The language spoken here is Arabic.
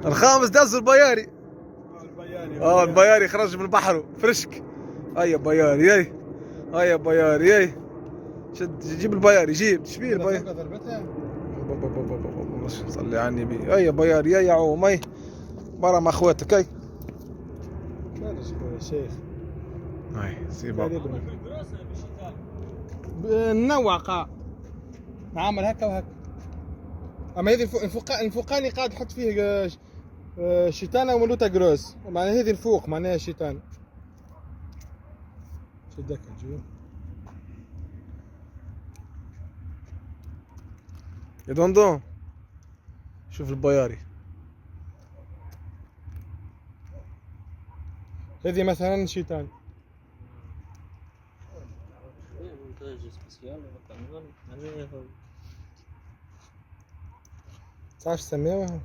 الخامس دز البياري. البياري البياري خرج من بحره فرشك. هيا بياري هي. هيا بياري هي. شد جيب البياري جيب تشبيه البياري. صلي على النبي. هيا بياري هيا عوم هي. برا مع اخواتك هي. يا شيخ هاي سي بابا. نوع قاع نعمل هكا وهكا. اما هذه الفوقاني قاعد تحط فيه شيتانا وملوتا جروس، معناها هذه الفوق معناها شيتان. شدك الجو يا دوندون شوف البياري. هذه مثلا شيتان. تعرف تسميها؟